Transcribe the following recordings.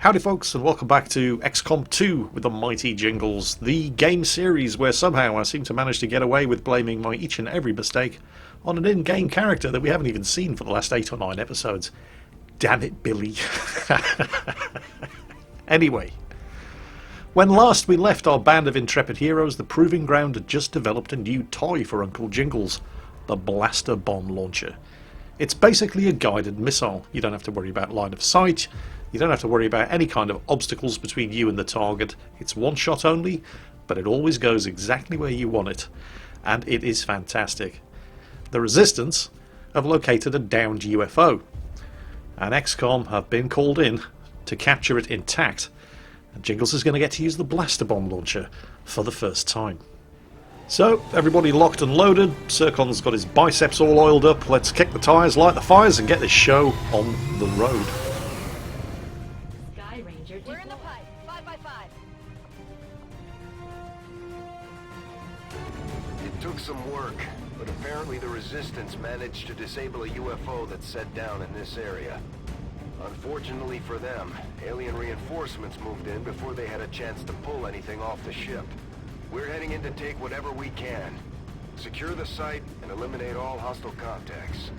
Howdy folks, and welcome back to XCOM2 with the mighty Jingles, the game series where somehow I seem to manage to get away with blaming my each and every mistake on an in-game character that we haven't even seen for the last 8 or 9 episodes. Damn it, Billy. Anyway, when last we left our band of intrepid heroes, the Proving Ground had just developed a new toy for Uncle Jingles, the Blaster Bomb Launcher. It's basically a guided missile. You don't have to worry about line of sight. You don't have to worry about any kind of obstacles between you and the target. It's one shot only, but it always goes exactly where you want it. And it is fantastic. The Resistance have located a downed UFO. And XCOM have been called in to capture it intact. And Jingles is going to get to use the Blaster Bomb Launcher for the first time. So, everybody locked and loaded. Sircon's got his biceps all oiled up. Let's kick the tyres, light the fires, and get this show on the road. We're in the pipe. 5x5. It took some work, but apparently the Resistance managed to disable a UFO that set down in this area. Unfortunately for them, alien reinforcements moved in before they had a chance to pull anything off the ship. We're heading in to take whatever we can. Secure the site and eliminate all hostile contacts.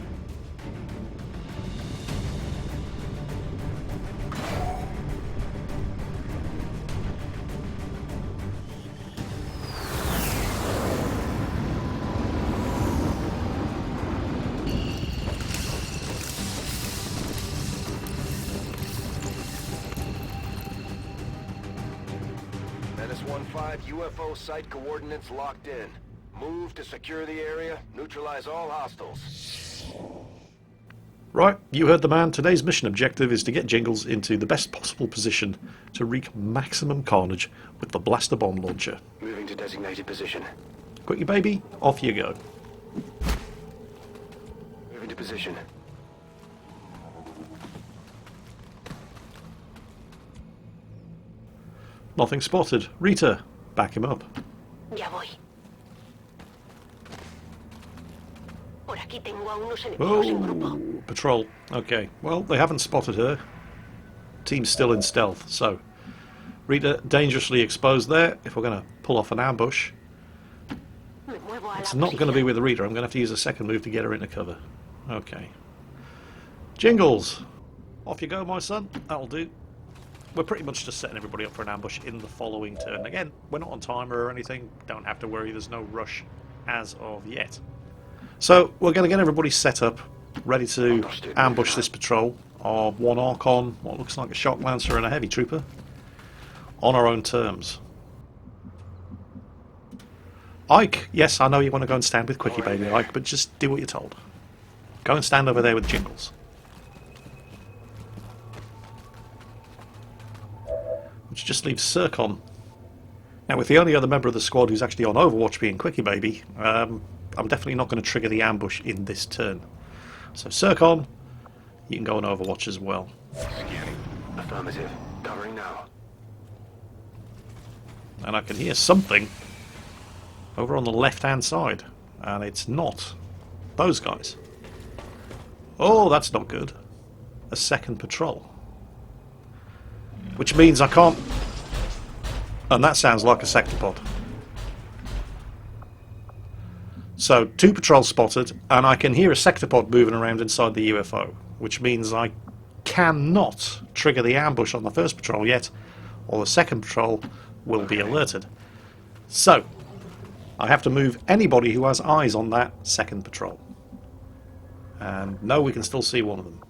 Menace 1-5, UFO site coordinates locked in. Move to secure the area, neutralize all hostiles. Right, you heard the man. Today's mission objective is to get Jingles into the best possible position to wreak maximum carnage with the Blaster Bomb Launcher. Moving to designated position. Quickie baby, off you go. Moving to position. Nothing spotted. Rita, back him up. Ya voy. Por aquí tengo a unos enemigos Oh, en grupo. patrol. Okay, well, they haven't spotted her. Team's still in stealth, so Rita dangerously exposed there. If we're going to pull off an ambush, Me muevo a la it's not going to be posición. with Rita. I'm going to have to use a second move to get her into cover. Okay. Jingles, off you go, my son. That'll do. We're pretty much just setting everybody up for an ambush in the following turn. Again, we're not on timer or anything. Don't have to worry. There's no rush as of yet. So we're going to get everybody set up, ready to ambush this patrol of one Archon, what looks like a Shock Lancer and a Heavy Trooper, on our own terms. Ike, yes, I know you want to go and stand with Quickie Baby, Ike, but just do what you're told. Go and stand over there with Jingles. Which just leaves Sircon. Now, with the only other member of the squad who's actually on Overwatch being Quickie Baby, I'm definitely not going to trigger the ambush in this turn. So, Sircon, you can go on Overwatch as well. Scanning. Affirmative. Covering now. And I can hear something over on the left-hand side. And it's not those guys. Oh, that's not good. A second patrol. Which means I can't... And that sounds like a sectopod. So, 2 patrols spotted, and I can hear a sectopod moving around inside the UFO, which means I cannot trigger the ambush on the first patrol yet, or the second patrol will be alerted. So, I have to move anybody who has eyes on that second patrol. And no, we can still see one of them.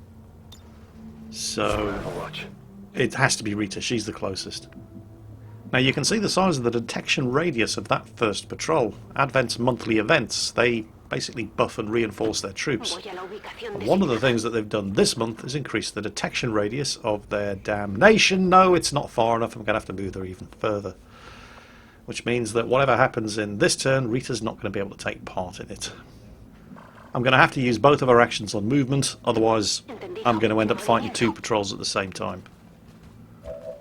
So... Overwatch. It has to be Rita, she's the closest. Now you can see the size of the detection radius of that first patrol. Advent's monthly events, they basically buff and reinforce their troops. Voy a la ubicación And one of the designada. things that they've done this month is increase the detection radius of their damnation. No, it's not far enough, I'm going to have to move there even further. Which means that whatever happens in this turn, Rita's not going to be able to take part in it. I'm going to have to use both of our actions on movement, otherwise I'm going to end up fighting 2 patrols at the same time.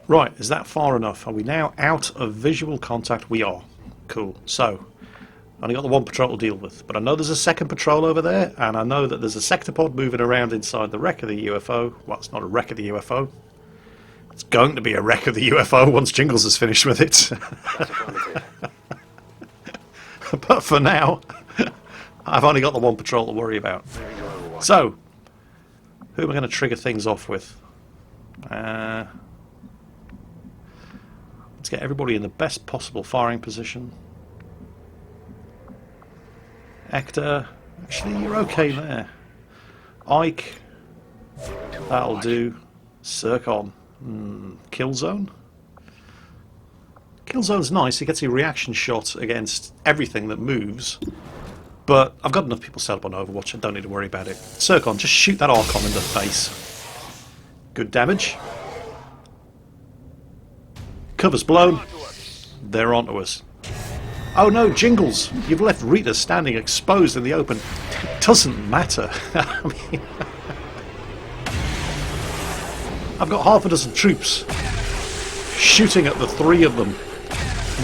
Right, is that far enough? Are we now out of visual contact? We are. Cool. So, only got the 1 patrol to deal with. But I know there's a second patrol over there, and I know that there's a sectopod moving around inside the wreck of the UFO. Well, it's not a wreck of the UFO. It's going to be a wreck of the UFO once Jingles is finished with it. But for now, I've only got the one patrol to worry about. So, who am I going to trigger things off with? Let's get everybody in the best possible firing position. Hector, actually you're okay there. Ike, that'll do. Circon, Killzone. Killzone's nice, he gets a reaction shot against everything that moves. But I've got enough people set up on Overwatch, I don't need to worry about it. Circon, just shoot that Archon in the face. Good damage. Cover's blown. They're onto us. Oh no, Jingles! You've left Rita standing exposed in the open. It doesn't matter. I mean, I've got half a dozen troops shooting at the three of them.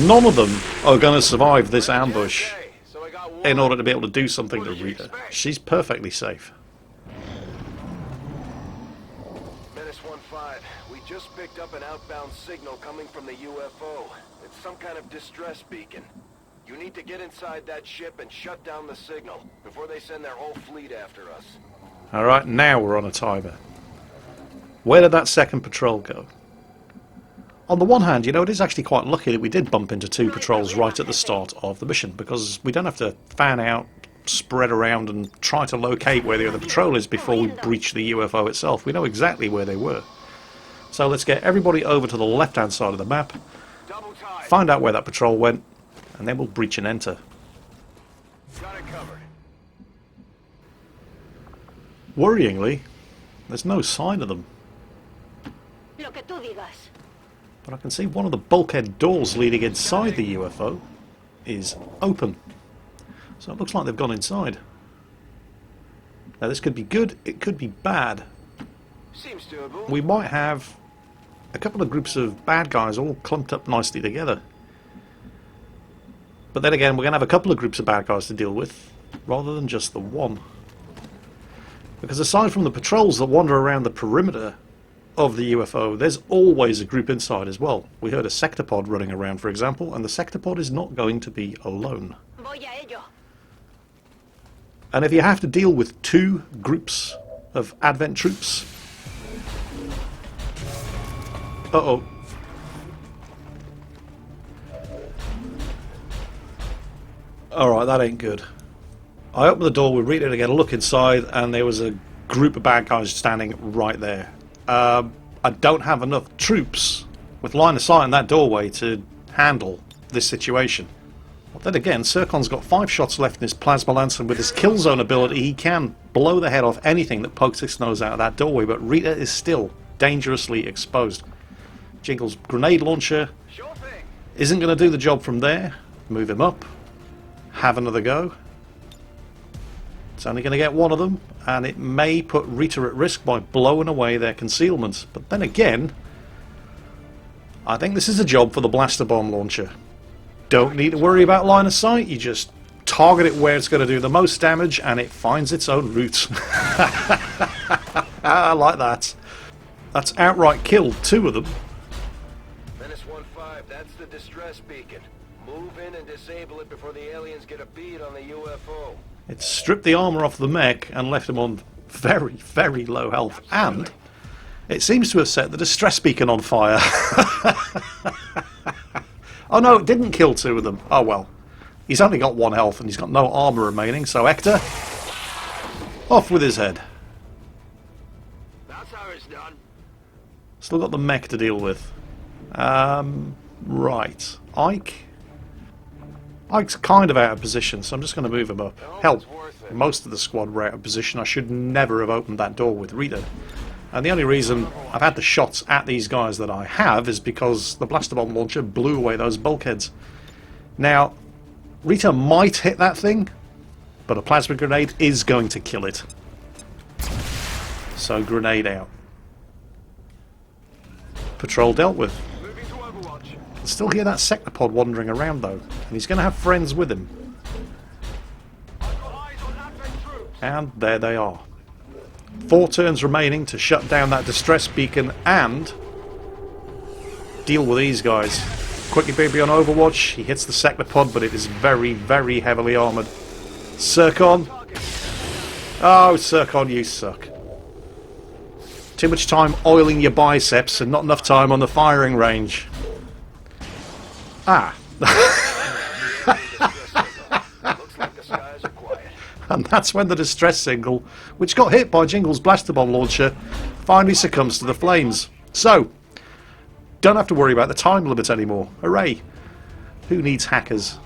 None of them are going to survive this ambush in order to be able to do something to Rita. She's perfectly safe. Menace 1-5, we just picked up an outbound signal coming from the UFO. It's some kind of distress beacon. You need to get inside that ship and shut down the signal before they send their whole fleet after us. Alright, now we're on a timer. Where did that second patrol go? On the one hand, you know, it is actually quite lucky that we did bump into two patrols right at the start of the mission, because we don't have to fan out, spread around and try to locate where the other patrol is before we breach the UFO itself. We know exactly where they were. So let's get everybody over to the left-hand side of the map, find out where that patrol went, and then we'll breach and enter. Got it covered. Worryingly, there's no sign of them. Lo que tú digas. But I can see one of the bulkhead doors leading inside the UFO is open. So it looks like they've gone inside. Now this could be good, it could be bad. Seems doable. We might have a couple of groups of bad guys all clumped up nicely together. But then again, we're going to have a couple of groups of bad guys to deal with, rather than just the one. Because aside from the patrols that wander around the perimeter of the UFO, there's always a group inside as well. We heard a sector pod running around, for example, and the sector pod is not going to be alone. Voy a ello. And if you have to deal with two groups of Advent troops... Uh-oh. Alright, that ain't good. I opened the door with Rita to get a look inside, and there was a group of bad guys standing right there. I don't have enough troops with line of sight in that doorway to handle this situation. But then again, Circon's got 5 shots left in his plasma lance, and with his kill zone ability he can blow the head off anything that pokes its nose out of that doorway, but Rita is still dangerously exposed. Jingles' grenade launcher isn't going to do the job from there. Move him up. Have another go. It's only going to get one of them, and it may put Rita at risk by blowing away their concealment. But then again, I think this is a job for the blaster bomb launcher. Don't need to worry about line of sight, you just target it where it's going to do the most damage and it finds its own route. I like that. That's outright killed 2 of them. Menace 1-5, that's the distress beacon. Move in and disable it before the aliens get a bead on the UFO. It stripped the armour off the mech and left him on very, very low health. And it seems to have set the distress beacon on fire. Oh no, it didn't kill 2 of them. Oh well. He's only got 1 health and he's got no armour remaining, so Hector, off with his head. That's how it's done. Still got the mech to deal with. Right. Ike's kind of out of position, so I'm just going to move him up. Hell, most of the squad were out of position. I should never have opened that door with Rita. And the only reason I've had the shots at these guys that I have is because the blaster bomb launcher blew away those bulkheads. Now, Rita might hit that thing, but a plasma grenade is going to kill it. So grenade out. Patrol dealt with. Moving to Overwatch. I still hear that sector pod wandering around though, and he's going to have friends with him. I've got eyes on Advent troops. And there they are. 4 turns remaining to shut down that distress beacon and deal with these guys. Quickly baby on Overwatch. He hits the sector pod, but it is very, very heavily armoured. Zircon. Oh, Zircon, you suck. Too much time oiling your biceps and not enough time on the firing range. Ah. And that's when the distress signal, which got hit by Jingles' blaster bomb launcher, finally succumbs to the flames. So, don't have to worry about the time limit anymore. Hooray! Who needs hackers?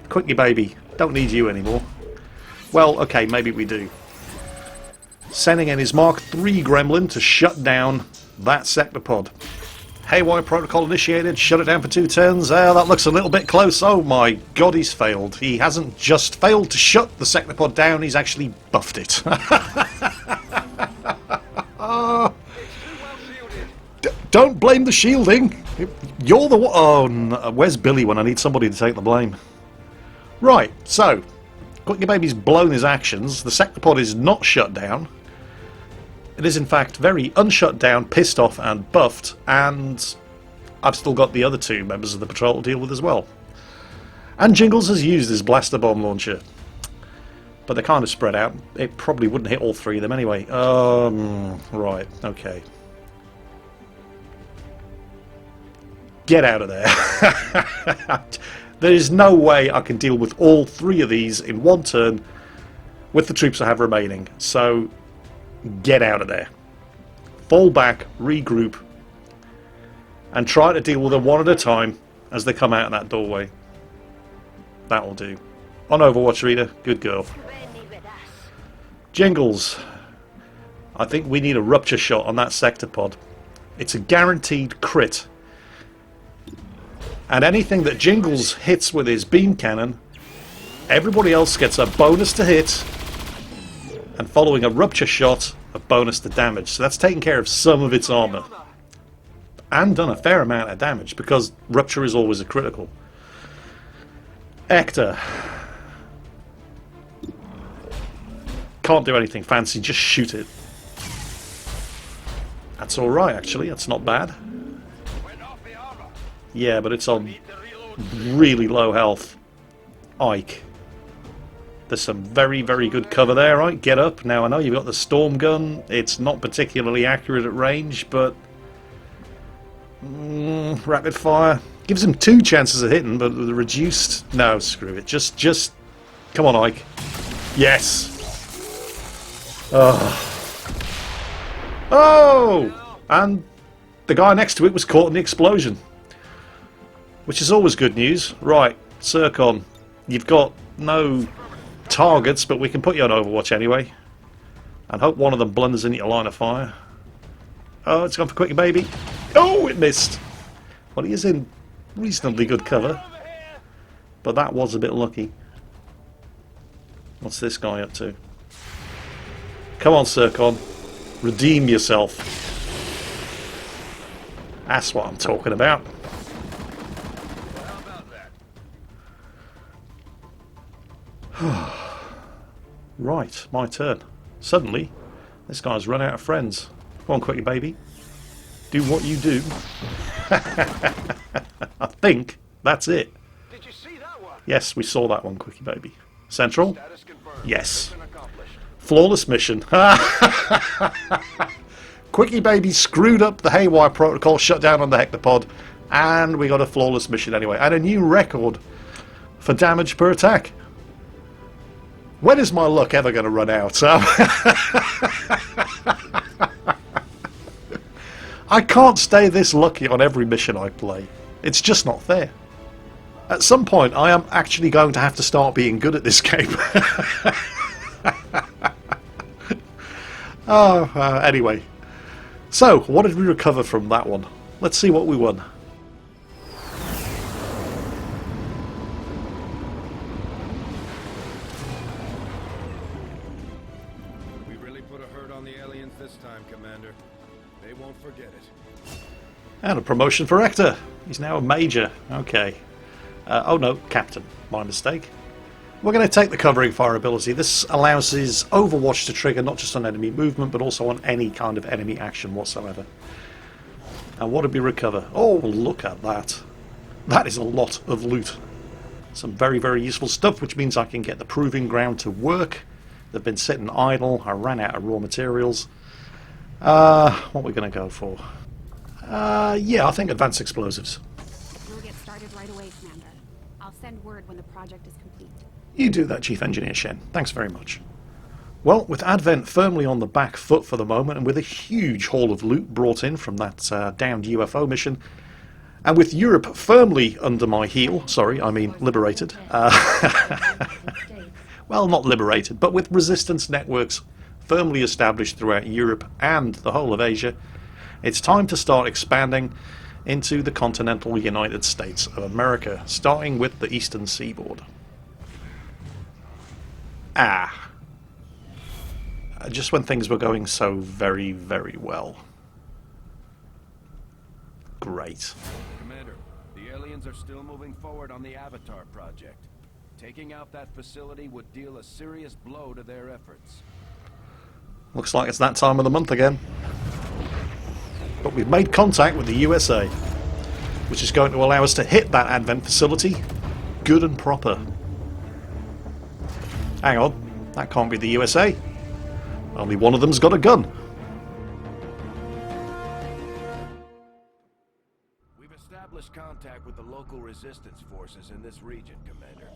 Quickly baby, don't need you anymore. Well, okay, maybe we do. Sending in his Mark III Gremlin to shut down that sector pod. Haywire protocol initiated, shut it down for 2 turns. That looks a little bit close. Oh my god, he's failed. He hasn't just failed to shut the sector pod down, he's actually buffed it. Don't blame the shielding. You're the one. Oh, no. Where's Billy when I need somebody to take the blame? Right, so Quickly Baby's blown his actions. The sector pod is not shut down. It is in fact very unshut down, pissed off and buffed, and I've still got the other 2 members of the patrol to deal with as well. And Jingles has used his blaster bomb launcher. But they're kind of spread out. It probably wouldn't hit all 3 of them anyway. Right, okay. Get out of there. There is no way I can deal with all 3 of these in one turn with the troops I have remaining. So, get out of there. Fall back, regroup, and try to deal with them one at a time as they come out of that doorway. That'll do. On Overwatch, Reader. Good girl. Jingles. I think we need a rupture shot on that sector pod. It's a guaranteed crit. And anything that Jingles hits with his beam cannon, everybody else gets a bonus to hit, and following a rupture shot, a bonus to damage. So that's taken care of some of its armour. And done a fair amount of damage, because rupture is always a critical. Hector. Can't do anything fancy, just shoot it. That's alright actually, that's not bad. Yeah, but it's on really low health. Ike. There's some very, very good cover there, right? Get up. Now, I know you've got the storm gun. It's not particularly accurate at range, but... rapid fire. Gives him 2 chances of hitting, but with the reduced... No, screw it. Just... Come on, Ike. Yes! Oh! And the guy next to it was caught in the explosion. Which is always good news. Right, Zircon, you've got no targets, but we can put you on Overwatch anyway. And hope one of them blunders into your line of fire. Oh, it's gone for Quick Baby. Oh, it missed. Well, he is in reasonably good cover. But that was a bit lucky. What's this guy up to? Come on, Zircon. Redeem yourself. That's what I'm talking about. Right, my turn. Suddenly, this guy's run out of friends. Come on, Quickly Baby. Do what you do. I think that's it. Did you see that one? Yes, we saw that one, Quickly Baby. Central? Yes. Flawless mission. Quickly Baby screwed up the Haywire protocol, shut down on the hectopod, and we got a flawless mission anyway. And a new record for damage per attack. When is my luck ever going to run out? I can't stay this lucky on every mission I play. It's just not fair. At some point, I am actually going to have to start being good at this game. Anyway. So, what did we recover from that one? Let's see what we won. We really put a hurt on the aliens this time, Commander. They won't forget it. And a promotion for Hector. He's now a major. Okay. Oh no, captain. My mistake. We're going to take the covering fire ability. This allows his Overwatch to trigger not just on enemy movement, but also on any kind of enemy action whatsoever. And what did we recover? Oh, look at that. That is a lot of loot. Some very, very useful stuff, which means I can get the proving ground to work. They've been sitting idle. I ran out of raw materials. What are we going to go for? Yeah, I think advanced explosives. We'll get started right away, Commander. I'll send word when the project is complete. You do that, Chief Engineer Shen. Thanks very much. Well, with Advent firmly on the back foot for the moment, and with a huge haul of loot brought in from that downed UFO mission, and with Europe firmly under my heel, sorry, I mean liberated, well, not liberated, but with resistance networks firmly established throughout Europe and the whole of Asia, it's time to start expanding into the continental United States of America, starting with the eastern seaboard. Just when things were going so very, very well. Great. Commander, the aliens are still moving forward on the Avatar project. Taking out that facility would deal a serious blow to their efforts. Looks like it's that time of the month again. But we've made contact with the USA, which is going to allow us to hit that Advent facility good and proper. Hang on, that can't be the USA. Only one of them's got a gun. We've established contact with the local resistance forces in this region, Commander.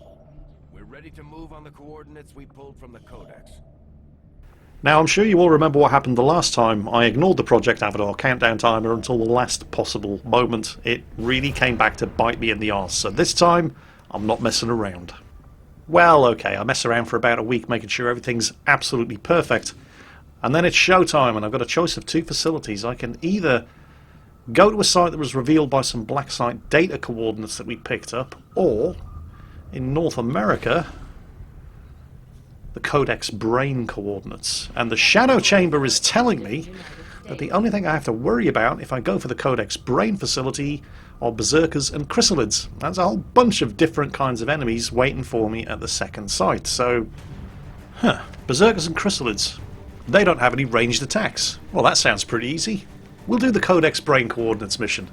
We're ready to move on the coordinates we pulled from the Codex. Now, I'm sure you all remember what happened the last time I ignored the Project Avatar countdown timer until the last possible moment. It really came back to bite me in the arse, so this time, I'm not messing around. Well, okay, I mess around for about a week making sure everything's absolutely perfect. And then it's showtime, and I've got a choice of two facilities. I can either go to a site that was revealed by some black site data coordinates that we picked up, or, in North America, the Codex brain coordinates. And the Shadow Chamber is telling me that the only thing I have to worry about if I go for the Codex brain facility are berserkers and chrysalids. That's a whole bunch of different kinds of enemies waiting for me at the second site. So, berserkers and chrysalids. They don't have any ranged attacks. Well, that sounds pretty easy. We'll do the Codex brain coordinates mission.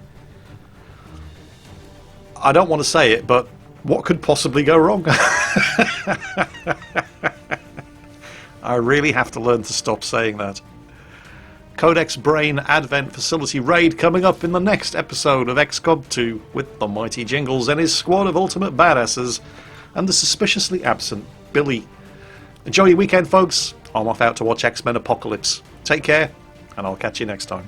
I don't want to say it, but what could possibly go wrong? I really have to learn to stop saying that. Codex Brain Advent Facility Raid coming up in the next episode of XCOM2 with the mighty Jingles and his squad of ultimate badasses and the suspiciously absent Billy. Enjoy your weekend, folks. I'm off out to watch X-Men Apocalypse. Take care, and I'll catch you next time.